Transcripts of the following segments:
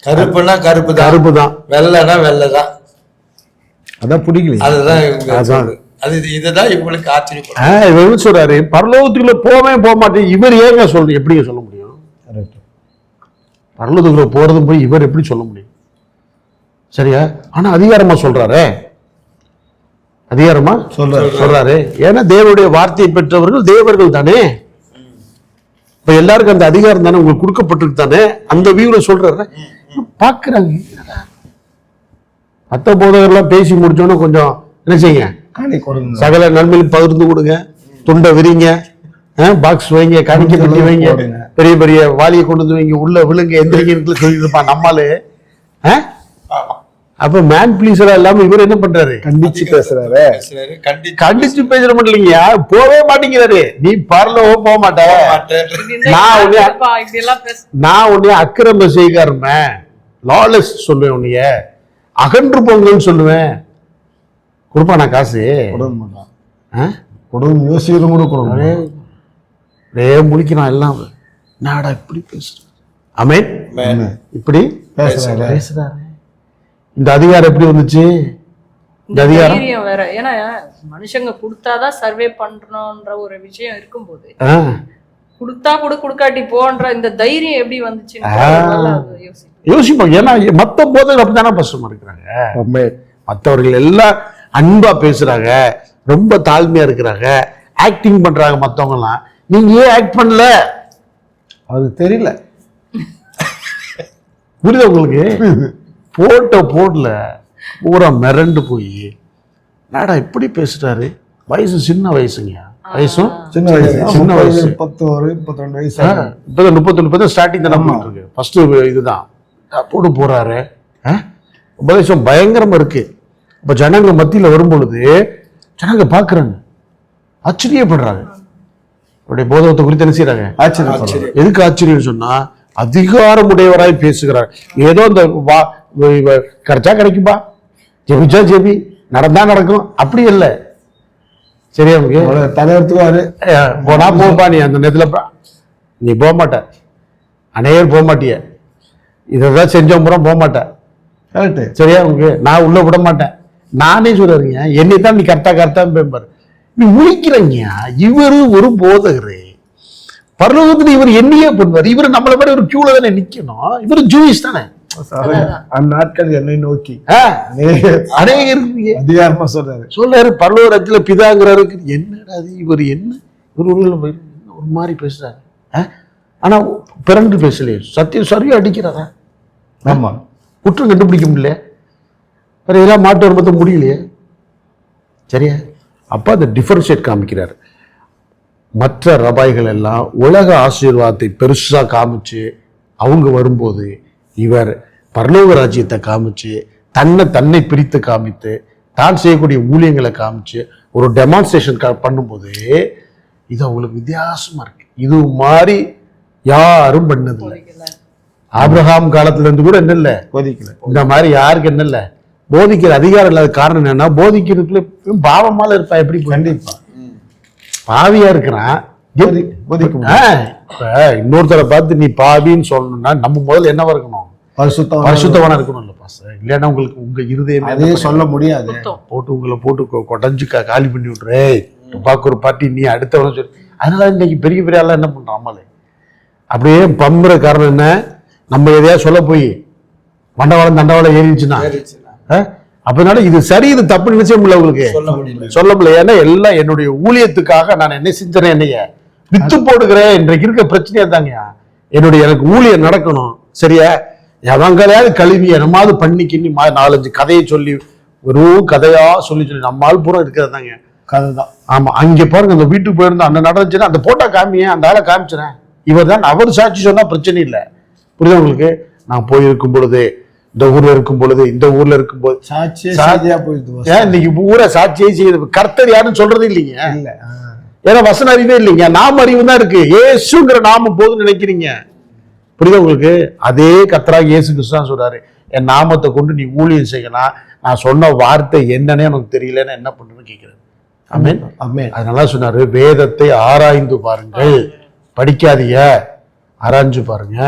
கருப்புனா கருப்பு தான், கருப்பு தான், வெள்ளைனா வெள்ளை தான். அதான் பிடிக்கல. அதுதான் அது இதுதான் இவங்களுக்கு ஆச்சரியப்படும். இவர் சொல்றாரு பரலோகத்துக்குள்ள போக மாட்டேன். இவர் ஏங்க சொல்ற? எப்படிங்க சொல்ல முடியும்? பரலோகத்துக்குள்ள போறதும் போய் இவர் எப்படி சொல்ல முடியும்? சரியா? ஆனா அதிகாரமா சொல்றாரு, அதிகாரமா சொல்றாரு. ஏன்னா தேவனுடைய வார்த்தையை பெற்றவர்கள் தேவர்கள் தானே. இப்ப எல்லாருக்கும் அந்த அதிகாரம் தானே உங்களுக்கு கொடுக்கப்பட்டிருக்கு தானே. அந்த வியூல சொல்றாரு. பாக்குறாங்க மத்த போதகர்லாம் பேசி முடிச்சோன்னு கொஞ்சம் என்ன செய்யுங்க, சகல நன்மையில் பகிர்ந்து கொடுங்க, துண்டை விரிங்க, பாக்ஸ் வைங்க, காணிக்கை பெட்டி வைங்க, பெரிய பெரிய வாளியை கொண்டு வந்து வைங்க, உள்ள விழுங்க, எந்திரிங்க சொல்லிட்டு இருப்பான் நம்மாலு. அப்ப மேன் பிளீஸரா இல்லாம இவர் என்ன பண்றாரு? கண்டிச்சு பேசுறாரு. கண்டிச்சு பேசுற மட்டும் இல்லைங்க, போவே மாட்டேங்கிறாரு. நீ பரலோகம் போக மாட்டேன், நான் உன்னைய அக்கிரம செய்காரமே லாலெஸ் சொல்லுவேன், உன்னைய அகன்று போங்கன்னு சொல்லுவேன். கொடுப்பானா காசு? யோசிக்கிறோம் கூட கொடுக்கணும். முடிக்கிறான் எல்லாம். நாடா இப்படி பேசுறேன், ஆமென், இப்படி பேசுறாரு. இந்த அதிகாரம் எப்படி வந்துச்சு? இந்த அதிகாரம் வேற. ஏன்னா மனுஷங்க கொடுத்தாதான் சர்வே பண்றோம்ன்ற ஒரு விஷயம் இருக்கும்போது கொடுத்தா கொடுக்காட்டி போன்ற இந்த தைரியம் எப்படி வந்துச்சு யோசிப்பாங்க. ஏன்னா மத்த போதகர்கள் அப்படித்தானே பசுமா இருக்கிறாங்க. மற்றவர்கள் எல்லாம் அன்பா பேசுறாங்க, ரொம்ப தாழ்மையா இருக்கிறாங்க, ஆக்டிங் பண்றாங்க. மத்தவங்க எல்லாம் நீங்க ஏன் ஆக்ட் பண்ணல? அவருக்கு தெரியல. புரியுது உங்களுக்கு? போடல பூரா மிரண்டு போய் நாடா இப்படி பேசுறாரு. வயசு சின்ன வயசுங்க, வயசும் சின்ன வயசு 32 வயசு, 31 ஸ்டார்டிங் தான் இருக்கு. ஃபர்ஸ்ட் இதுதான் போட்டு போறாரு. உபதேசம் பயங்கரமா இருக்கு. இப்ப ஜனங்க மத்தியில வரும்பொழுது ஜனங்க பாக்குறாங்க, ஆச்சரியப்படுறாங்க. அவருடைய போதகத்தை குறித்து என்ன செய்யறாங்க? ஆச்சரியம். எதுக்கு ஆச்சரியம் சொன்னா அதிகாரமுடையவராய் பேசுகிறார். ஏதோ இந்த கிடைச்சா கிடைக்கும்பா, ஜெபிச்சா ஜெபி, நடந்தா நடக்கும், அப்படி இல்லை. சரியா? தலைவர்த்துவாரு போனா போப்பா, நீ அந்த நேரத்துல நீ போக மாட்ட, அநேகர் போக மாட்டிய, இதான் செஞ்சோம் புறம் போக மாட்டேன். சரியா? உங்களுக்கு நான் உள்ள விட மாட்டேன். நானே சொல்றீங்க, என்னை தான் நீ கரெக்டா பேம்பாரு. நீ முழிக்கிறீங்க. இவரு ஒரு போதகரு, பரலோகத்துல இவர் என்னையே பண்ணுவார். இவர் நம்மள மாதிரி ஒரு கியூல தானே நிக்கணும். இவரு ஜூயிஷ் தானே. அந்நாட்கள் என்னை நோக்கி அதிகாரமா சொல்றாரு பரலோகத்துல பிதாங்கிறாருக்கு. என்னடா இவர் என்ன ஒரு மாதிரி பேசுறாரு. ஆனா பிறண்டு பேசலையே, சத்தியம் சரியா அடிக்கிறாரா? ஆமா, குற்றம் கண்டுபிடிக்க முடியல, வேற எல்லாம் மாட்டு வரும்பத்த முடியலையே. சரியா? அப்ப அந்த டிஃபரன்ஷியேட் காமிக்கிறாரு. மற்ற ரபாய்கள் எல்லாம் உலக ஆசீர்வாதத்தை பெருசா காமிச்சு அவங்க வரும்போது இவர் பரலோக ராஜ்யத்தை காமிச்சு தன்னை பிரித்து காமித்து தான் செய்யக்கூடிய ஊழியங்களை காமிச்சு ஒரு டெமான்ஸ்ட்ரேஷன் பண்ணும்போது இது அவங்களுக்கு வித்தியாசமா இருக்கு. இது மாதிரி யாரும் பண்ணது இல்லை. ஆபிரகாம் காலத்துல இருந்து கூட என்ன இல்லை, போதிக்கல. இந்த மாதிரி யாருக்கு என்ன இல்லை, போதிக்கிற அதிகாரம் இல்லாத காரணம் என்னன்னா போதிக்கிறதுக்குள்ள பாவமால இருப்பா. எப்படி? கண்டிப்பா பாவியா இருக்கிறான். இன்னொருத்தரை பார்த்து நீ பாவின்னு சொல்லணும்னா நம்ம முதல்ல என்னவா இருக்கணும்? பரிசுத்தவனா இருக்கணும். இல்ல பாஸ்டர், இல்லைன்னா உங்களுக்கு உங்க இருதயம் அதே சொல்ல முடியாது. போட்டு உங்களை போட்டு கொடைஞ்சு காலி பண்ணி விட்டுரு, துப்பாக்கு ஒரு பார்ட்டி நீ அடுத்தவன சொல்லு. அதனால இன்னைக்கு பெரிய பெரிய ஆளா என்ன பண்றான்? நம்மளே அப்படியே பம்புற காரணம் என்ன? நம்ம எதையா சொல்ல போய் மண்டவாளம் தண்டவாளம் ஏறிச்சுன்னா அதனால இது சரி இது தப்பு நினைச்சே முடியல உங்களுக்கு, சொல்ல முடியல. சொல்ல முடியல. ஏன்னா எல்லாம் என்னுடைய ஊழியத்துக்காக நான் என்ன செஞ்சேன், என்னைய வித்து போடுகிறேன். இன்றைக்கு இருக்க பிரச்சனையா தாங்க, எனக்கு ஊழியம் நடக்கணும் சரியா, எவங்களையாவது கழுவி என்னமாவது பண்ணி கிண்ணி 4-5 கதையை சொல்லி வெறும் கதையா சொல்லி நம்மால் பூரா இருக்கிறதாங்க கதை தான். ஆமா, அங்க பாருங்க அந்த வீட்டுக்கு போயிருந்தா அந்த நடந்துச்சுன்னா அந்த போட்டோ காமியேன், அந்த ஆளை காமிச்சிடறேன், இவர் தான் அவர் சாட்சி சொன்னா பிரச்சனை இல்லை. புரியுது உங்களுக்கு? நான் போயிருக்கும் பொழுது, இந்த ஊர்ல இருக்கும் பொழுது, இந்த ஊர்ல இருக்கும் போது சாட்சியா போயிடுது. ஏன் இன்னைக்கு ஊரை சாட்சியே செய்யுது, கர்த்தர் யாருன்னு சொல்றது இல்லைங்க. இல்ல ஏன்னா வசன அறிவே இல்லைங்க, நாம அறிவு தான் இருக்கு. இயேசுங்கிற நாம போதுன்னு நினைக்கிறீங்க. புரியுதா உங்களுக்கு? அதே கர்த்தராக இயேசு கிறிஸ்து தான் சொல்றாரு, என் நாமத்தை கொண்டு நீ ஊழியம் செய்யலாம், நான் சொன்ன வார்த்தை என்னன்னே எனக்கு தெரியலன்னு என்ன பண்றேன்னு கேட்கிறேன். ஆமென் ஆமென். அதனால சொன்னாரு, வேதத்தை ஆராய்ந்து பாருங்கள், படிக்காதீங்க, ஆராய்ஞ்சு பாருங்க.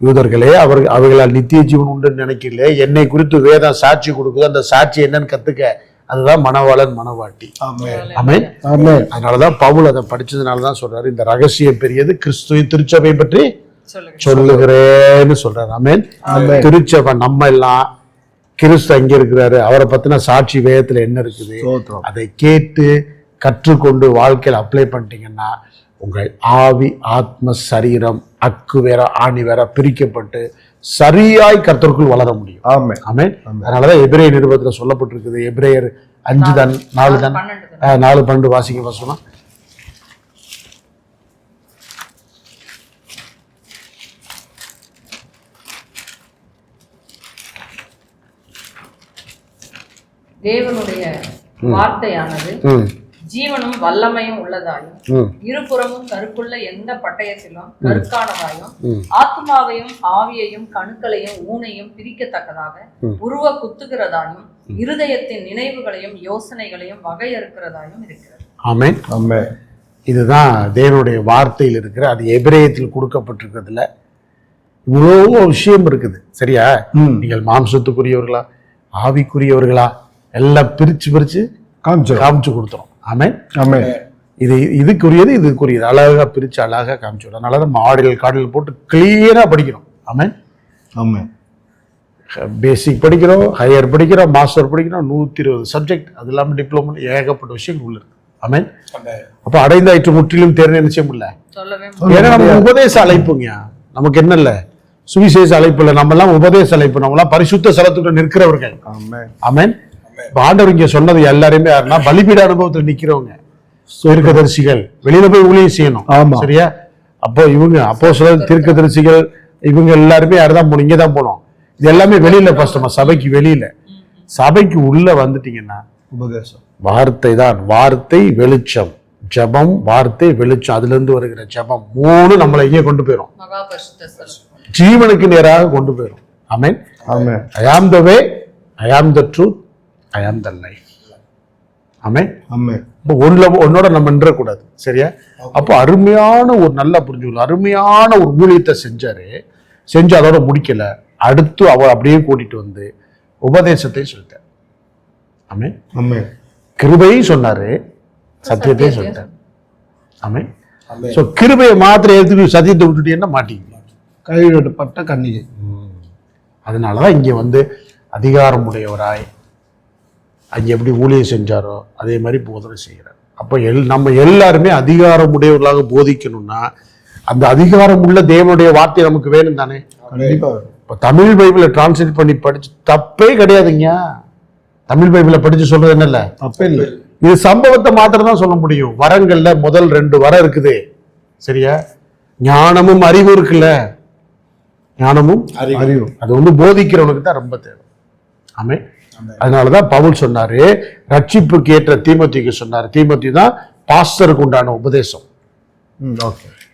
யூதர்களே, அவைகளால் நித்திய ஜீவன் உண்டுன்னு நினைக்கல, என்னை குறித்து வேதம் சாட்சி கொடுக்குது, அந்த சாட்சி என்னன்னு கத்துக்க, அதுதான் மணவாளன் மணவாட்டி. ஆமென் ஆமென். அதனாலதான் பவுல் அதை படிச்சதுனாலதான் சொல்றாரு, இந்த ரகசியம் பெரியது, கிறிஸ்துவின் திருச்சபை பற்றி சொல்லுகிறேன்னு சொல்றாரு. ஆமென். திருச்சபை நம்ம எல்லாம், கிறிஸ்து அங்க இருக்கிறாரு, அவரை பத்தின சாட்சி வேதத்துல என்ன இருக்குது, அதை கேட்டு கற்றுக்கொண்டு வாழ்க்கையில் அப்ளை பண்ணிட்டீங்கன்னா உங்கள் ஆவி ஆத்ம சரீரம் அக்கு வேற ஆணி வேற பிரிக்கப்பட்டு சரியாய் கர்த்தருக்குள் வளர முடியும். ஆமென் ஆமென். அதனாலதான் எபிரேயர் நிருபத்துல சொல்லப்பட்டிருக்குது, எபிரேயர் 5:4 வாசிக்க வசனம். தேவனுடைய வார்த்தையானது ஜீவனும் வல்லமையும் உள்ளதாயும் இருபுறமும் கருக்குள்ள எந்த பட்டயத்திலும் கருக்கானதாயும் ஆத்மாவையும் ஆவியையும் கணுக்களையும் ஊனையும் பிரிக்கத்தக்கதாக உருவ குத்துகிறதாயும் இருதயத்தின் நினைவுகளையும் யோசனைகளையும் வகையறுக்கிறதாயும் இருக்கிறது. ஆமென் ஆமென். இதுதான் தேவனுடைய வார்த்தையில் இருக்கிற, அது எபிரேயத்தில் கொடுக்கப்பட்டிருக்கிறதுல இவ்வளோ விஷயம் இருக்குது சரியா. நீங்கள் மாம்சத்துக்குரியவர்களா ஆவிக்குரியவர்களா எல்லாம் பிரிச்சு காமிச்சு கொடுத்துரும். ஆமென் ஆமென். இதுக்குரியது அழகா பிரிச்சு அழகா காமிச்சு. அதனாலதான் மாடல் காடல் போட்டு கிளியரா படிக்கிறோம். ஆமென் ஆமென். பேசிக் படிக்கிறோம், ஹையர் படிக்கிறோம், மாஸ்டர் படிக்கிறோம், 120 சப்ஜெக்ட், அது இல்லாமல் டிப்ளமோ, ஏகப்பட்ட விஷயங்கள் உள்ள இருக்கு. ஆமென். அப்ப அடைந்தாயிற்று முற்றிலும் தேர்ந்த நிச்சயம் இல்ல, ஏன்னா நம்ம உபதேச அழைப்புங்க, நமக்கு என்ன இல்ல சுவிசேஷ அழைப்பு இல்லை, நம்ம எல்லாம் உபதேச அழைப்பு, நம்ம எல்லாம் பரிசுத்த ஸ்தலத்துடன் நிற்கிறவர்கள். ஆமென். ஆண்டவர் இங்க சொன்னது எல்லாருமே யாருன்னா பலிபீட அனுபவத்தில் நிக்கிறவங்க, தீர்க்கதரிசிகள், வெளியில போய் ஊழியம் செய்யணும் சரியா. அப்போ இவங்க அப்போஸ்தலர், தீர்க்கதரிசிகள், இவங்க எல்லாருமே யாருதான் போகணும், இங்கதான் போனோம். இது எல்லாமே வெளியில கஷ்டமா, சபைக்கு வெளியில. சபைக்கு உள்ள வந்துட்டீங்கன்னா உபதேசம் வார்த்தை தான், வார்த்தை வெளிச்சம், ஜபம் வார்த்தை வெளிச்சம், அதுல இருந்து வருகிற ஜபம் 3 நம்மளை இங்கே கொண்டு போயிடும், ஜீவனுக்கு நேராக கொண்டு போயிடும். ஆமென் ஆமென். I am the way, I am the truth, I am the life. ஆமென் ஆமென். ஒன்னோட நம்ம நின்றக்கூடாது சரியா. அப்போ அருமையான ஒரு நல்லா புரிஞ்சுக்கணும், அருமையான ஒரு ஊழியத்தை செஞ்சு அதோட முடிக்கல, அடுத்து அவ அப்படியே கூட்டிட்டு வந்து உபதேசத்தை சொல்லிட்டார். ஆமென் ஆமென். கிருபையும் சொன்னாரு, சத்தியத்தையும் சொல்லிட்டார். ஆமென். சோ கிருபையை மாத்திரை எடுத்துட்டு சத்தியத்தை விட்டுட்டீங்கன்னா மாட்டீங்க, கைவிடப்பட்ட கன்னிகை. அதனாலதான் இங்க வந்து அதிகாரம் உடையவராய் அங்க எப்படி ஊழியம் செஞ்சாரோ அதே மாதிரி போதனை செய்கிறார். அப்ப நம்ம எல்லாருமே அதிகாரம் உடையவர்களாக போதிக்கணும்னா அந்த அதிகாரம் உள்ள தேவனுடைய வார்த்தை நமக்கு வேணும் தானே. இப்ப தமிழ் பைபிளை டிரான்ஸ்லேட் பண்ணி படிச்சு தப்பே கிடையாதுங்க. தமிழ் பைபிளை படிச்சு சொல்றது என்ன இல்ல, தப்பே இல்லை. இது சம்பவத்தை மாத்திரம் தான் சொல்ல முடியும். வரங்கள்ல முதல் 2 வரம் இருக்குது சரியா. ஞானமும் அறிவும் இருக்குல்ல, ஞானமும் அறிவும், அது வந்து போதிக்கிறவனுக்கு தான் ரொம்ப தேவை. ஆமென். அதனாலதான் பவுல் சொன்னாரு, ரட்சிப்புக்கு ஏற்ற தீமோத்தேயுக்கு சொன்னாரு. தீமோத்தேயு தான் பாஸ்டருக்கு உண்டான உபதேசம்,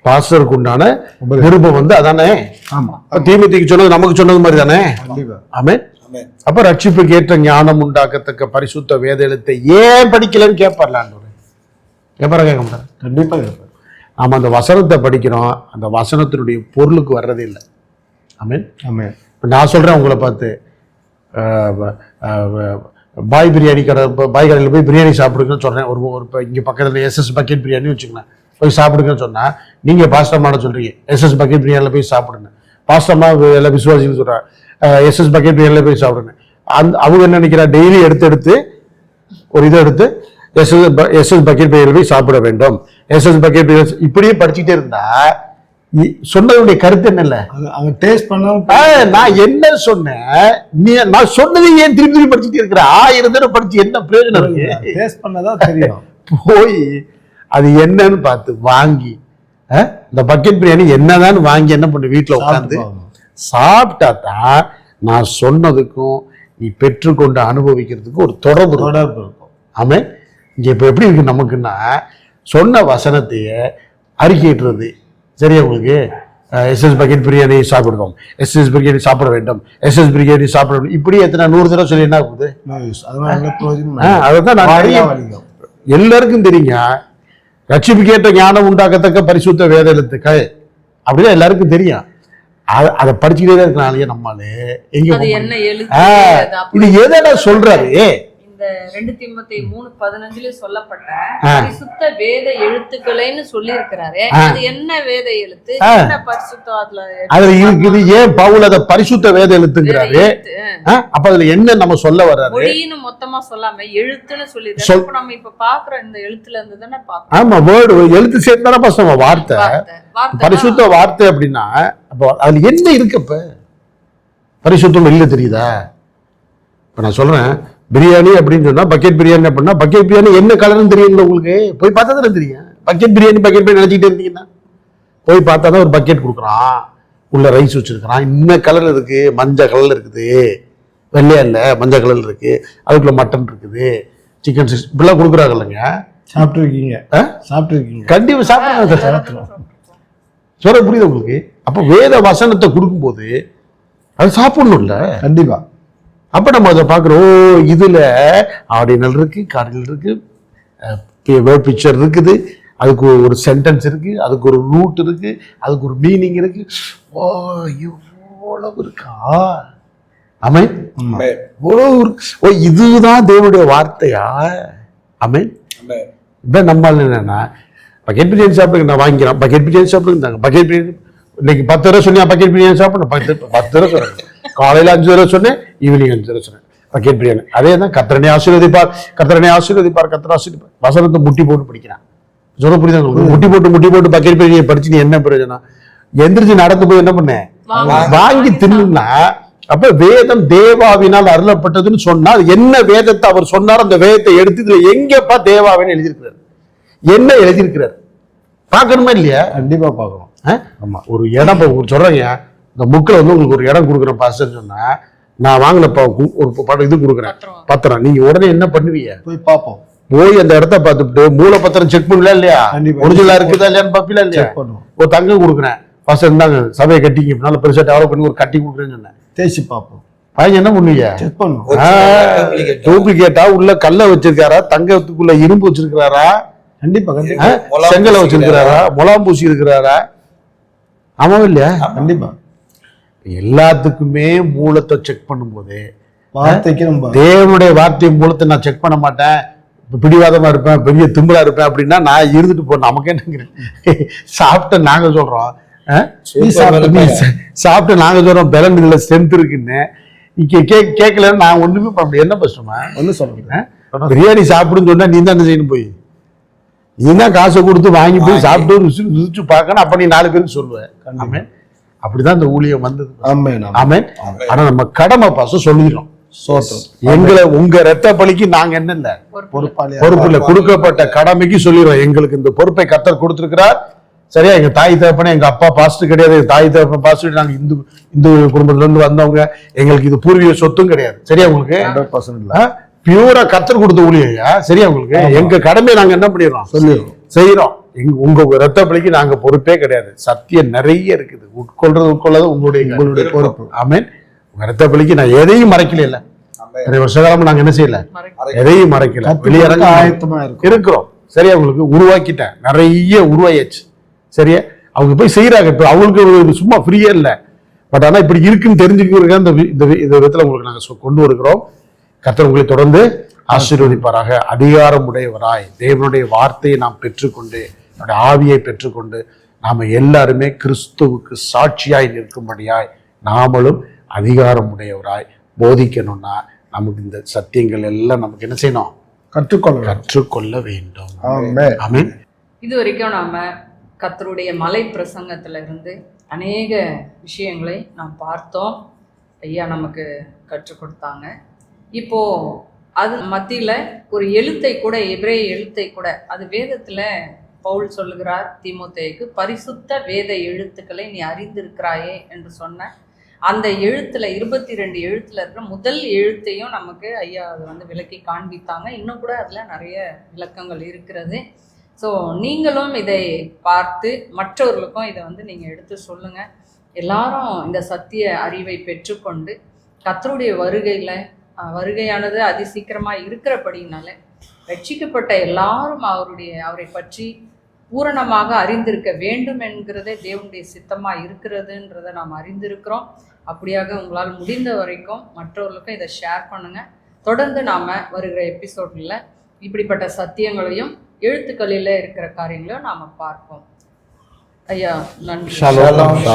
பாஸ்டருக்கு உண்டான விருப்பம் வந்து அதானே. தீமோத்தேயுக்கு சொன்னது நமக்கு சொன்னது மாதிரி தானே. ஆமென். அப்ப ரட்சிப்புக்கு ஏற்ற ஞானம் உண்டாக்கத்தக்க பரிசுத்த வேத எழுத்தை ஏன் படிக்கலன்னு கேட்பார்லான்னு கேட்பாரா, கேட்க மாட்டார், கண்டிப்பா கேட்பார். நாம அந்த வசனத்தை படிக்கிறோம், அந்த வசனத்தினுடைய பொருளுக்கு வர்றதே இல்லை. ஆமென் ஆமென். நான் சொல்றேன் உங்களை பார்த்து, பாய் பிரியாணி கடை, பாய் கடையில் போய் பிரியாணி சாப்பிடுங்கன்னு சொல்றேன். ஒரு இங்க பக்கத்துல SS பக்கெட் பிரியாணி வச்சுக்கலாம், போய் சாப்பிடுங்கன்னு சொன்னா நீங்க பாஸ்டர்மான சொல்றீங்க SS பக்கெட் பிரியாணில போய் சாப்பிடுங்க, பாஸ்டர்மா எல்லாம் விசுவாசின்னு சொல்றாங்க SS பக்கெட் பிரியாணில போய் சாப்பிடுங்க. அவங்க என்ன நினைக்கிறா, டெய்லி எடுத்து ஒரு இதை எடுத்து எஸ்எஸ் பக்கெட் பயிர் போய் சாப்பிட வேண்டும், எஸ்எஸ் பக்கெட் பயிர் இப்படியே படிச்சுட்டே இருந்தா சொன்னதுடைய கருத்து என்னல்ல? அவங்க டேஸ்ட் பண்ண நான் என்ன சொன்னேன், நான் சொன்னது ஏன் திருப்பி படிச்சுட்டே இருக்கிற? 1000 தடவை படிச்சு என்ன பிரயோஜனம் இருக்கு? டேஸ்ட் பண்ணதான் தெரியும். போய் அது என்னன்னு பார்த்து வாங்கி இந்த பக்கெட் பிரியாணி என்னதான் வாங்கி என்ன பண்ணு வீட்டுல உட்காந்து சாப்பிட்டா தான் நான் சொன்னதுக்கும் நீ பெற்றுக்கொண்டு அனுபவிக்கிறதுக்கு ஒரு தொடர்பு இருக்கும். ஆமே, இங்க இப்ப எப்படி இருக்கு நமக்குன்னா, சொன்ன வசனத்தையே அறிக்கையிடுறது. சரியா உங்களுக்கு? எஸ்எஸ் பக்கெட் பிரியாணி சாப்பிடுவோம், எஸ்எஸ் பிரியாணி சாப்பிட வேண்டும், எஸ்எஸ் பிரியாணி சாப்பிட வேண்டும், இப்படி எத்தனை 100 தடவை சொல்லி என்ன ஆகுது? அதான் நான் நிறைய எல்லாருக்கும் தெரியுங்க. ரட்சிப்புக்கேற்ற ஞானம் உண்டாக்கத்தக்க பரிசுத்த வேத எழுத்துக்கள் அப்படிதான் எல்லாருக்கும் தெரியும். அதை படிச்சுக்கிட்டே தான் இருக்கனாலே நம்மளே எங்க இது எதை சொல்றாரு? இந்த 2 தீமோத்தேயு 3:15 சொல்லப்பட்ட பரிசுத்த வேத எழுத்துக்களைன்னு சொல்லி இருக்கிறாரு. அது என்ன வேத எழுத்து, என்ன பரிசுத்தவாதுல அதுல இருக்குது? ஏன் பவுல் அதை பரிசுத்த வேத எழுத்துங்கிறாரு? அப்ப அதுல என்ன நம்ம சொல்ல வர்றாரு? மொழின்னு மொத்தமா சொல்லாம எழுத்துன்னு சொல்லிடுறாரு. இப்ப நம்ம இப்ப பாக்குற இந்த எழுத்துல இருந்து தானே பாக்குறோம். ஆமா, வேர்டு எழுத்து சேர்த்து தானே நம்ம வார்த்தை, பரிசுத்த வார்த்தை அப்படின்னா அப்ப அதுல என்ன இருக்கு? அப்ப பரிசுத்தம் இல்ல தெரியுதா? இப்ப நான் சொல்றேன், பிரியாணி அப்படின்னு சொன்னா பக்கெட் பிரியாணி அப்படின்னா பக்கெட் பிரியாணி என்ன கலர்னு தெரியுங்களா உங்களுக்கு? போய் பார்த்தா தானே தெரியும். பக்கெட் பிரியாணி நினைச்சிட்டே இருந்தீங்கன்னா போய் பார்த்தா தான் ஒரு பக்கெட் கொடுக்குறான், உள்ள ரைஸ் வச்சிருக்கிறான், இன்ன கலர் இருக்கு, மஞ்சள் கலர்ல இருக்குது, வெள்ளையா இல்ல மஞ்சள் கலர்ல இருக்கு, அதுக்குள்ள மட்டன் இருக்குது, சிக்கன் இப்படிலாம் கொடுக்குறாங்க இல்லைங்க. சாப்பிட்டுருக்கீங்க கண்டிப்பா சாப்பிடுறாங்க. சொல்ல புரியுது உங்களுக்கு? அப்ப வேத வசனத்தை கொடுக்கும்போது அது சாப்பிடணும்ல கண்டிப்பா. அப்ப நம்ம அதை பார்க்குறோம். இதுல ஆர்டினல் இருக்கு, கார்டினல் இருக்கு, வேர்ட் பிக்சர் இருக்குது, அதுக்கு ஒரு சென்டென்ஸ் இருக்கு, அதுக்கு ஒரு ரூட் இருக்கு, அதுக்கு ஒரு மீனிங் இருக்கு. ஓ, இவ்வளவு இருக்கா? ஆமே, ஓ இதுதான் தேவனுடைய வார்த்தையா? ஆமே. இப்ப நம்ம என்னன்னா பக்கெட் பிரியாணி சாப்பிடுங்க, நான் வாங்கிக்கிறேன், பக்கெட் பிரியாணி சாப்பிடுங்க, பக்கெட் பிரியாணி இன்னைக்கு 10 தடவை சொன்னியா பக்கெட் பிரியாணி சாப்பிடணும், 10 தடவை சொன்னேன், காலையில 5 தடவை சொன்னேன், ஈவினிங் 5 தடவை சொன்னேன் பக்கெட் பிரியாணி. அதே தான் கர்த்தரனை ஆசீர்வதிப்பார், கர்த்தரனை ஆசீர்வதிப்பார், கர்த்தர் ஆசீர்வதிப்பார். வசனத்தை முட்டி போட்டு படிக்கிறான். சொல்ல புரியுதா? முட்டி போட்டு பக்கெட் பிரியாணி படிச்சு நீ என்ன பிரயோஜனம்? எந்திரிச்சு நடந்து போய் என்ன பண்ண வாங்கி தின்னுனா? அப்ப வேதம் தேவாவினால் அருளப்பட்டதுன்னு சொன்னா என்ன வேதத்தை அவர் சொன்னார், அந்த வேதத்தை எடுத்து இதுல எங்கப்பா தேவாவின்னு எழுதியிருக்கிறார், என்ன எழுதியிருக்கிறார் பாக்கணுமா இல்லையா? கண்டிப்பா பாக்கணும். ஆமா, ஒரு இடம் சொல்றேங்க, இந்த புக்கில் வந்து உங்களுக்கு ஒரு இடம் கொடுக்குறேன் பாஸ்டர் சொன்னா, நான் வாங்கின ஒரு படம் இது கொடுக்குறேன் பத்திரம், நீங்க உடனே என்ன பண்ணுவீங்க? போய் பார்ப்போம். போய் அந்த இடத்த பார்த்துட்டு மூல பத்திரம் செக் பண்ணல இல்லையா, ஒரிஜினலா இருக்குதா இல்லையான்னு பாப்பீங்களா இல்லையா? ஒரு தங்கம் கொடுக்குறேன் பாஸ்டர், இருந்தாங்க சபையை கட்டிங்க, நல்ல பெருசா டெவலப் பண்ணி ஒரு கட்டி கொடுக்குறேன்னு சொன்னேன். தேய்ச்சி பார்ப்போம். பாருங்க என்ன பண்ணுவீங்க? செக் பண்ணுவோம். டூப்ளிகேட்டா உள்ள கல்ல வச்சிருக்காரா, தங்கத்துக்குள்ள இரும்பு வச்சிருக்கிறாரா, கண்டிப்பா செங்கலை வச்சிருக்கிறாரா, முலாம் பூசி இருக்கிறாரா? ஆமா இல்லையா? கண்டிப்பா. எல்லாத்துக்குமே மூலத்தை செக் பண்ணும்போது வார்த்தைக்கு தேவனுடைய வார்த்தை மூலத்தை நான் செக் பண்ண மாட்டேன், பிடிவாதமா இருப்பேன், பெரிய திம்பலா இருப்பேன் அப்படின்னா நான் இருந்துட்டு போறேன். நமக்கு என்ன சாப்பிட்ட நாங்க சொல்றோம், சாப்பிட்டு நாங்க சொல்றோம் பலன் இதுல ஸ்ட்ரென்த் இருக்குன்னு கேட்கல. நான் ஒண்ணுமே பண்ண முடியும். என்ன கஷ்டமா ஒண்ணு சொல்றேன், பிரியாணி சாப்பிடுன்னு சொன்னா நீ தான் என்ன செய்யணும்? போய் நீ தான் காசை கொடுத்து வாங்கி போய் சாப்பிட்டு ருசிச்சு பார்க்கணும். அப்ப நீ 4 பேருக்கு சொல்லுவேன். அப்படிதான் இந்த ஊழியம் வந்தது. ஆமென். ஆனா நம்ம கடமை பாசம் சொல்லிடுறோம், எங்களை உங்க ரத்த பலிக்கு நாங்க என்ன இல்ல பொறுப்பு இல்ல, கொடுக்கப்பட்ட கடமைக்கு சொல்லிடுறோம். எங்களுக்கு இந்த பொறுப்பை கர்த்தர் கொடுத்திருக்கிறார். சரியா? எங்க தாய் தகப்பனே, எங்க அப்பா பாஸ்டர் கிடையாது, தாய் தகப்பன் பாஸ்டர், நாங்க இந்து குடும்பத்துல இருந்து வந்தவங்க, எங்களுக்கு இது பூர்வீக சொத்தும் கிடையாது. சரியா? உங்களுக்கு 100% பியூரா கர்த்தர் கொடுத்த ஊழியா? சரியா? உங்களுக்கு எங்க கடமையை நாங்க என்ன பண்ணிடுறோம்? செய்யறோம். உங்க ரத்த பலிக்கு நாங்க பொறுப்பே கிடையாது. சத்தியம் நிறைய இருக்குது, உட்கொள்ளாத உங்களுடைய பொறுப்பு. ஆமென். உங்க ரத்த பலிக்கு நான் எதையும் மறைக்கல. இல்ல வருஷ காலமா நாங்க என்ன செய்யல, எதையும் மறைக்கல, வெளியரங்க ஆயத்தமா இருக்கிறோம். சரியா? உங்களுக்கு உருவாக்கிட்டேன், நிறைய உருவாயாச்சு. சரியா? அவங்க போய் செய்யறாங்க. இப்ப அவங்களுக்கு சும்மா ஃப்ரீயா இல்ல, பட் ஆனா இப்படி இருக்குன்னு தெரிஞ்சுக்கிறதுக்கு இந்த விதத்துல உங்களுக்கு நாங்க கொண்டு வருகிறோம். கர்த்தர் உங்களை தொடர்ந்து ஆசீர்வதிப்பாராக. அதிகாரம் உடையவராய் தேவனுடைய வார்த்தையை நாம் பெற்றுக்கொண்டு, நம்முடைய ஆவியை பெற்றுக்கொண்டு, நாம எல்லாருமே கிறிஸ்துவுக்கு சாட்சியாய் நிற்கும்படியாய் நாமளும் அதிகாரம் உடையவராய் போதிக்கணும்னா நமக்கு இந்த சத்தியங்கள் எல்லாம் நமக்கு என்ன செய்யணும்? கற்றுக்கொள்ள வேண்டும். ஆமென். இது வரைக்கும் நாம கர்த்தருடைய மலை பிரசங்கத்துல இருந்து அநேக விஷயங்களை நாம் பார்த்தோம். ஐயா நமக்கு கற்றுக் கொடுத்தாங்க. இப்போ அது மத்தியில ஒரு எழுத்தை கூட, எபிரேய எழுத்தை கூட, அது வேதத்துல பவுல் சொல்லுகிறார் தீமோத்தேயுக்கு, பரிசுத்த வேத எழுத்துக்களை நீ அறிந்திருக்கிறாயே என்று சொன்ன அந்த எழுத்துல 22 எழுத்துல இருக்கிற முதல் எழுத்தையும் நமக்கு ஐயா அது வந்து விளக்கி காண்பித்தாங்க. இன்னும் கூட அதுல நிறைய விளக்கங்கள் இருக்கிறது. ஸோ நீங்களும் இதை பார்த்து மற்றவர்களுக்கும் இதை வந்து நீங்க எடுத்து சொல்லுங்க. எல்லாரும் இந்த சத்திய அறிவை பெற்றுக்கொண்டு கர்த்தருடைய வருகையானது அதிசீக்கிரமா இருக்கிறபடினால ரட்சிக்கப்பட்ட எல்லாரும் அவரை பற்றி பூரணமாக அறிந்திருக்க வேண்டும் என்கிறதே தேவனுடைய சித்தமா இருக்கிறதுன்றதை நாம் அறிந்திருக்கிறோம். அப்படியாக உங்களால் முடிந்த வரைக்கும் மற்றவர்களுக்கும் இதை ஷேர் பண்ணுங்க. தொடர்ந்து நாம வருகிற எபிசோட்ல இப்படிப்பட்ட சத்தியங்களையும் எழுத்துக்களில் இருக்கிற காரியங்களையும் நாம பார்ப்போம். ஐயா நன்றி. ஷாலோம்.